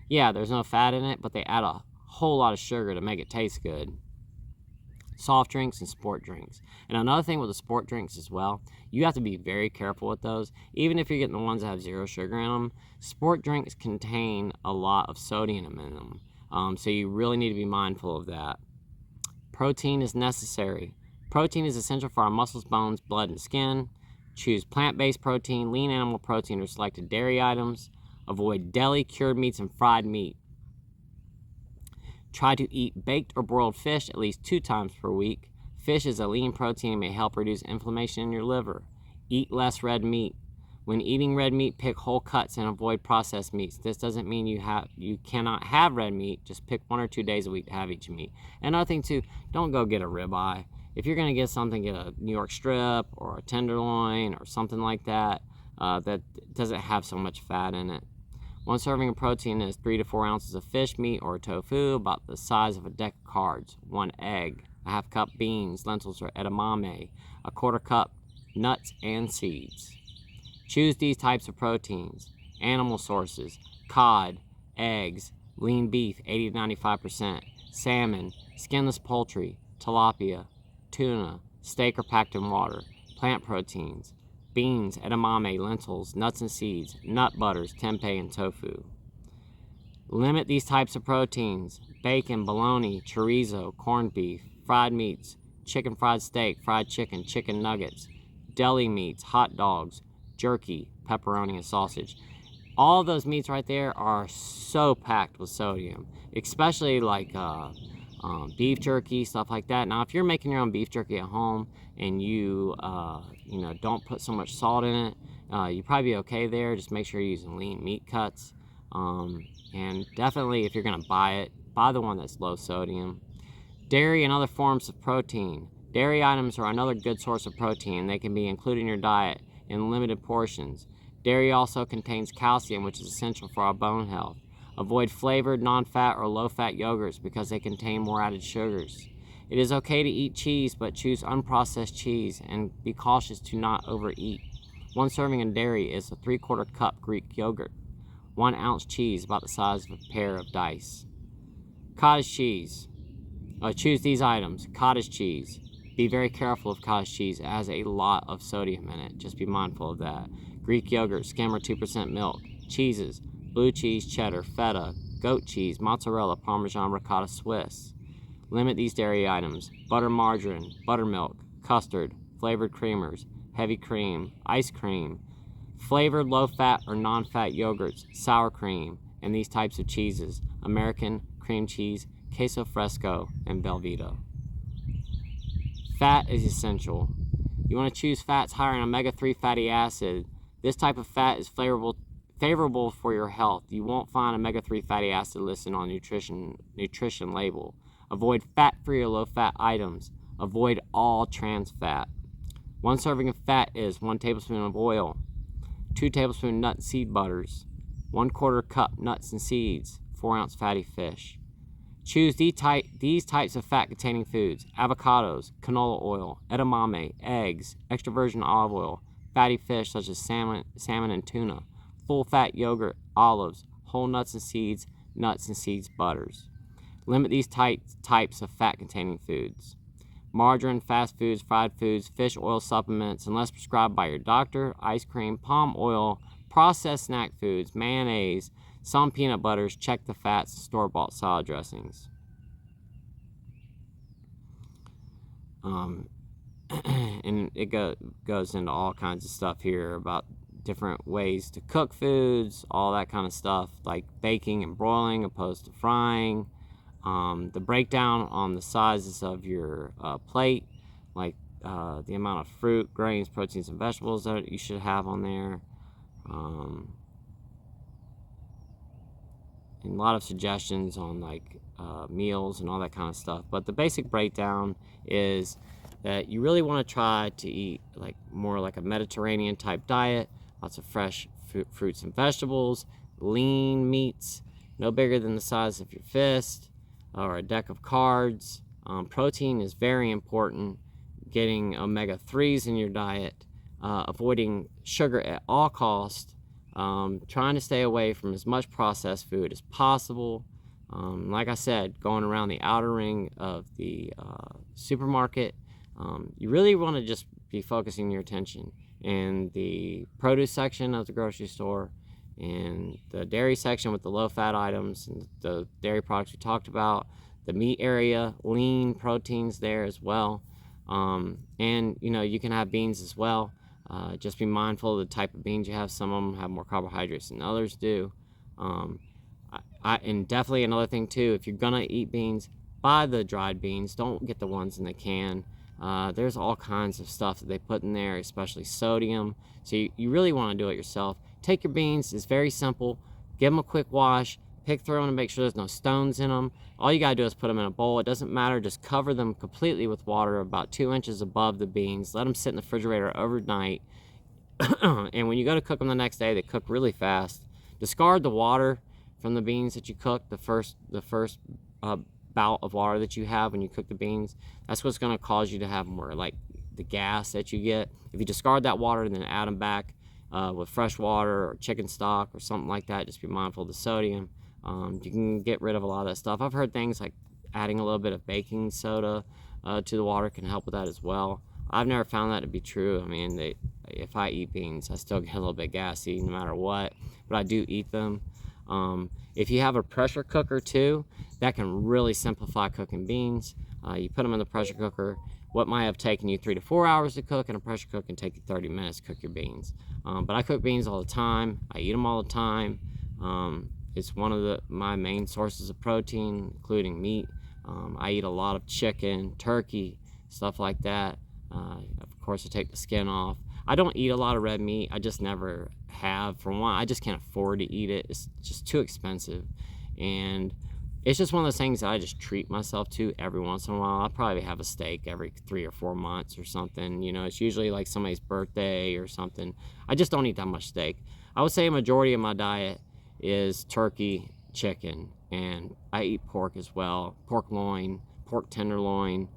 yeah, there's no fat in it, but they add a whole lot of sugar to make it taste good. Soft drinks and sport drinks. And another thing with the sport drinks as well, you have to be very careful with those. Even if you're getting the ones that have 0 sugar in them, sport drinks contain a lot of sodium in them. So you really need to be mindful of that. Protein is necessary. Protein is essential for our muscles, bones, blood, and skin. Choose plant-based protein, lean animal protein, or selected dairy items. Avoid deli, cured meats, and fried meat. Try to eat baked or broiled fish at least 2 times per week. Fish is a lean protein and may help reduce inflammation in your liver. Eat less red meat. When eating red meat, pick whole cuts and avoid processed meats. This doesn't mean you cannot have red meat. Just pick 1 or 2 days a week to have each meat. And another thing too, don't go get a ribeye. If you're gonna get something, get a New York strip or a tenderloin or something like that that doesn't have so much fat in it. 1 serving of protein is 3 to 4 ounces of fish, meat, or tofu, about the size of a deck of cards. 1 egg, a half cup beans, lentils, or edamame, a 1/4 cup nuts and seeds. Choose these types of proteins. Animal sources: cod, eggs, lean beef 80 to 95%, salmon, skinless poultry, tilapia, tuna, steak or packed in water. Plant proteins: beans, edamame, lentils, nuts and seeds, nut butters, tempeh, and tofu. Limit these types of proteins: bacon, bologna, chorizo, corned beef, fried meats, chicken fried steak, fried chicken, chicken nuggets, deli meats, hot dogs, jerky, pepperoni, and sausage. All of those meats right there are so packed with sodium, especially like beef jerky, stuff like that. Now, if you're making your own beef jerky at home and you don't put so much salt in it, you'll probably be okay there. Just make sure you're using lean meat cuts. And definitely, if you're going to buy it, buy the one that's low sodium. Dairy and other forms of protein. Dairy items are another good source of protein. They can be included in your diet in limited portions. Dairy also contains calcium, which is essential for our bone health. Avoid flavored, non-fat, or low-fat yogurts because they contain more added sugars. It is okay to eat cheese, but choose unprocessed cheese and be cautious to not overeat. 1 serving of dairy is a 3/4 cup Greek yogurt. 1 ounce cheese, about the size of a pair of dice. Cottage cheese. Choose these items. Cottage cheese. Be very careful of cottage cheese. It has a lot of sodium in it. Just be mindful of that. Greek yogurt, skim or 2% milk. Cheeses: blue cheese, cheddar, feta, goat cheese, mozzarella, parmesan, ricotta, Swiss. Limit these dairy items: butter, margarine, buttermilk, custard, flavored creamers, heavy cream, ice cream, flavored low-fat or non-fat yogurts, sour cream, and these types of cheeses: American cream cheese, queso fresco, and Velveeta. Fat is essential. You want to choose fats higher in omega-3 fatty acid. This type of fat is favorable for your health. You won't find omega-3 fatty acid listed on nutrition label. Avoid fat-free or low-fat items. Avoid all trans fat. 1 serving of fat is 1 tablespoon of oil, 2 tablespoon nut and seed butters, 1/4 cup nuts and seeds, 4 ounce fatty fish. Choose these types of fat-containing foods: avocados, canola oil, edamame, eggs, extra virgin olive oil, fatty fish such as salmon and tuna, full-fat yogurt, olives, whole nuts and seeds butters. Limit these types of fat-containing foods: margarine, fast foods, fried foods, fish oil supplements, unless prescribed by your doctor, ice cream, palm oil, processed snack foods, mayonnaise, some peanut butters. Check the fats, store-bought salad dressings. And it goes into all kinds of stuff here about different ways to cook foods, all that kind of stuff, like baking and broiling opposed to frying. The breakdown on the sizes of your plate, like the amount of fruit, grains, proteins, and vegetables that you should have on there. And a lot of suggestions on like meals and all that kind of stuff. But the basic breakdown is that you really want to try to eat like more like a Mediterranean type diet. Lots of fresh fruits and vegetables, lean meats, no bigger than the size of your fist or a deck of cards. Protein is very important. Getting omega-3s in your diet, avoiding sugar at all costs, trying to stay away from as much processed food as possible. Like I said, going around the outer ring of the supermarket, you really want to just be focusing your attention in the produce section of the grocery store, in the dairy section with the low-fat items and the dairy products we talked about, the meat area, lean proteins there as well. And you can have beans as well. Just be mindful of the type of beans you have. Some of them have more carbohydrates than others do. And definitely another thing too, if you're gonna eat beans, buy the dried beans. Don't get the ones in the can. There's all kinds of stuff that they put in there, especially sodium. So you really want to do it yourself. Take your beans. It's very simple. Give them a quick wash. Pick through them to make sure there's no stones in them. All you got to do is put them in a bowl. It doesn't matter. Just cover them completely with water about 2 inches above the beans. Let them sit in the refrigerator overnight. And when you go to cook them the next day, they cook really fast. Discard the water from the beans that you cook, the first bout of water that you have when you cook the beans. That's what's going to cause you to have more, like, the gas that you get. If you discard that water and then add them back with fresh water or chicken stock or something like that, just be mindful of the sodium. You can get rid of a lot of that stuff. I've heard things like adding a little bit of baking soda to the water can help with that as well. I've never found that to be true. I mean, if I eat beans, I still get a little bit gassy no matter what, but I do eat them. If you have a pressure cooker too, that can really simplify cooking beans. You put them in the pressure cooker. What might have taken you 3 to 4 hours to cook in a pressure cooker can take you 30 minutes to cook your beans. But I cook beans all the time. I eat them all the time. It's one of my main sources of protein, including meat. I eat a lot of chicken, turkey, stuff like that. Of course, I take the skin off. I don't eat a lot of red meat. I just never have. For one, I just can't afford to eat it. It's just too expensive. And it's just one of those things that I just treat myself to every once in a while. I'll probably have a steak every 3 or 4 months or something. You know, it's usually like somebody's birthday or something. I just don't eat that much steak. I would say a majority of my diet is turkey, chicken, and I eat pork as well. Pork loin, pork tenderloin.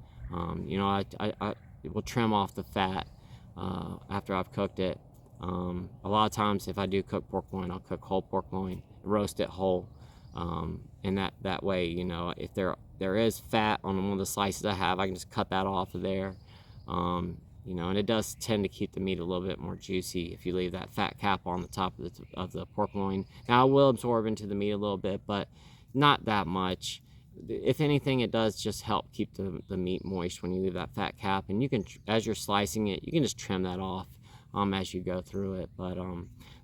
You know, I will trim off the fat after I've cooked it. A lot of times if I do cook pork loin, I'll cook whole pork loin, roast it whole. And that way, you know, if there is fat on one of the slices I have, I can just cut that off of there. You know, and it does tend to keep the meat a little bit more juicy if you leave that fat cap on the top of the pork loin. Now, it will absorb into the meat a little bit, but not that much. If anything, it does just help keep the meat moist when you leave that fat cap. And you can, as you're slicing it, you can just trim that off as you go through it. But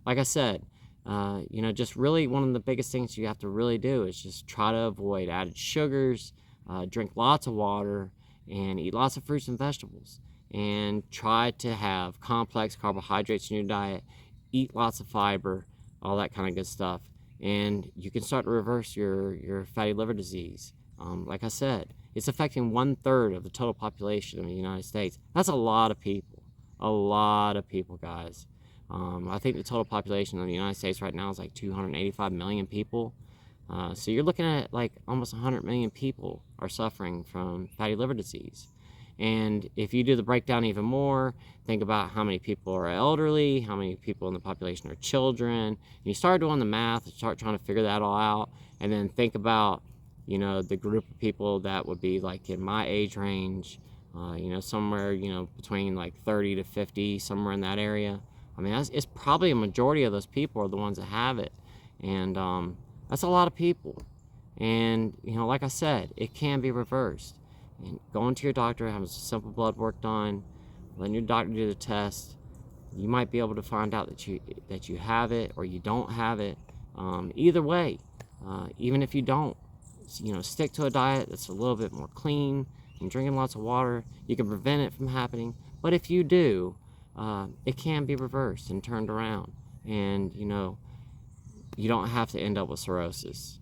like I said, you know, just really one of the biggest things you have to really do is just try to avoid added sugars, drink lots of water, and eat lots of fruits and vegetables. And try to have complex carbohydrates in your diet, eat lots of fiber, all that kind of good stuff. And you can start to reverse your fatty liver disease. Like I said, it's affecting 1/3 of the total population of the United States. That's a lot of people. A lot of people, guys. I think the total population of the United States right now is like 285 million people. So you're looking at like almost 100 million people are suffering from fatty liver disease. And if you do the breakdown even more, think about how many people are elderly, how many people in the population are children. And you start doing the math, start trying to figure that all out, and then think about, you know, the group of people that would be like in my age range, you know, somewhere, you know, between like 30 to 50, somewhere in that area. I mean, it's probably a majority of those people are the ones that have it. And that's a lot of people. And, you know, like I said, it can be reversed. And going to your doctor, having some simple blood work done, letting your doctor do the test, you might be able to find out that you have it or you don't have it. Either way, even if you don't, you know, stick to a diet that's a little bit more clean and drinking lots of water. You can prevent it from happening. But if you do, it can be reversed and turned around. And, you know, you don't have to end up with cirrhosis.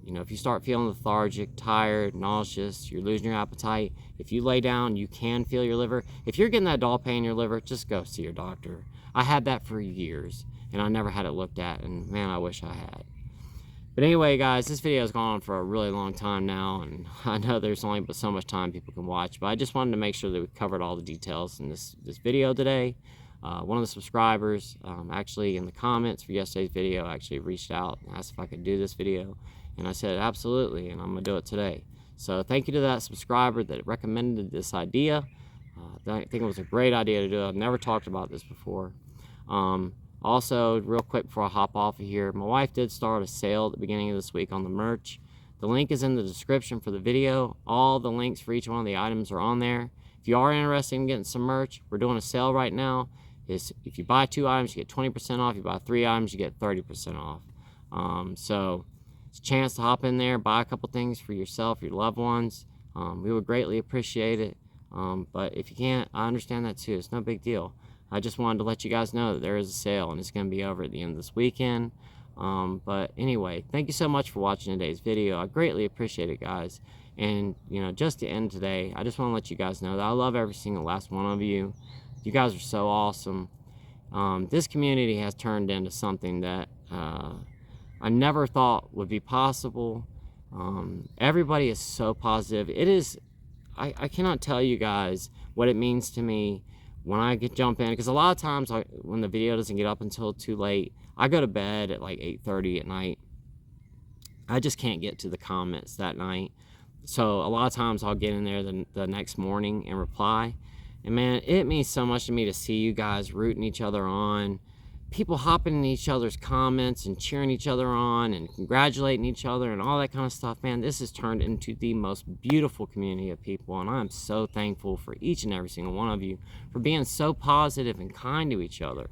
You know, if you start feeling lethargic, tired, nauseous, you're losing your appetite, if you lay down, you can feel your liver. If you're getting that dull pain in your liver, just go see your doctor. I had that for years, and I never had it looked at, and man, I wish I had. But anyway, guys, this video has gone on for a really long time now, and I know there's only but so much time people can watch, but I just wanted to make sure that we covered all the details in this video today. One of the subscribers, actually in the comments for yesterday's video, actually reached out and asked if I could do this video, and I said absolutely, and I'm gonna do it today. So thank you to that subscriber that recommended this idea. I think it was a great idea to do it. I've never talked about this before. Also, real quick before I hop off of here, my wife did start a sale at the beginning of this week on the merch. The link is in the description for the video. All the links for each one of the items are on there. If you are interested in getting some merch, we're doing a sale right now. If you buy 2 items, you get 20% off. If you buy 3 items, you get 30% off. So it's a chance to hop in there, buy a couple things for yourself, your loved ones. We would greatly appreciate it. But if you can't, I understand that too. It's no big deal. I just wanted to let you guys know that there is a sale and it's going to be over at the end of this weekend. But anyway, thank you so much for watching today's video. I greatly appreciate it, guys. And, you know, just to end today, I just want to let you guys know that I love every single last one of you. You guys are so awesome. This community has turned into something that I never thought would be possible. Everybody is so positive. It is, I cannot tell you guys what it means to me when I jump in, because a lot of times when the video doesn't get up until too late, I go to bed at like 8:30 at night. I just can't get to the comments that night. So a lot of times I'll get in there the next morning and reply. And man, it means so much to me to see you guys rooting each other on, people hopping in each other's comments and cheering each other on and congratulating each other and all that kind of stuff. Man, this has turned into the most beautiful community of people, and I'm so thankful for each and every single one of you for being so positive and kind to each other.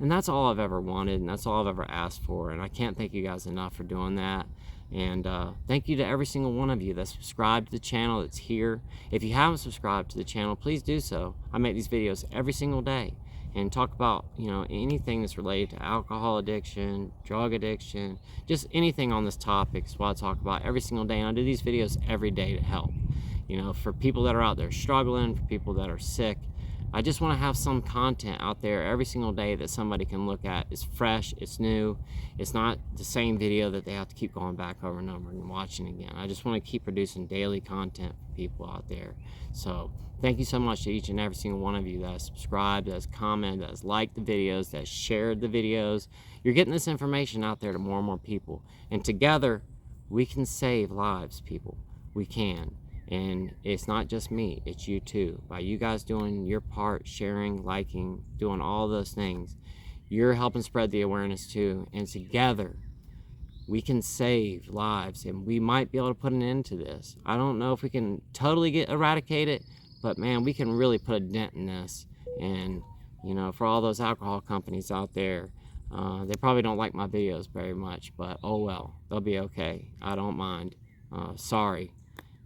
And that's all I've ever wanted, and that's all I've ever asked for, and I can't thank you guys enough for doing that. And thank you to every single one of you that's subscribed to the channel, that's here. If you haven't subscribed to the channel, please do so. I make these videos every single day and talk about, you know, anything that's related to alcohol addiction, drug addiction, just anything on this topic is what I talk about every single day. And I do these videos every day to help, you know, for people that are out there struggling, for people that are sick. I just want to have some content out there every single day that somebody can look at. It's fresh, it's new, it's not the same video that they have to keep going back over and over and watching again. I just want to keep producing daily content for people out there. So thank you so much to each and every single one of you that has subscribed, that has commented, that has liked the videos, that has shared the videos. You're getting this information out there to more and more people. And together, we can save lives, people. We can. And it's not just me, it's you too. By you guys doing your part, sharing, liking, doing all those things, you're helping spread the awareness too. And together, we can save lives, and we might be able to put an end to this. I don't know if we can totally eradicate it, but man, we can really put a dent in this. And, you know, for all those alcohol companies out there, they probably don't like my videos very much, but oh well, they'll be okay. I don't mind. Sorry.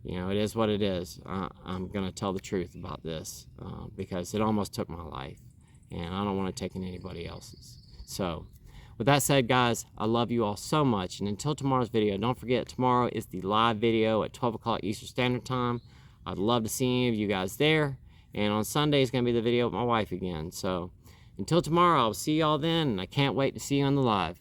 You know, it is what it is. I'm going to tell the truth about this because it almost took my life, and I don't want to take in anybody else's. So, with that said, guys, I love you all so much, and until tomorrow's video, don't forget, tomorrow is the live video at 12 o'clock Eastern Standard Time. I'd love to see any of you guys there, and on Sunday is going to be the video with my wife again. So, until tomorrow, I'll see y'all then, and I can't wait to see you on the live.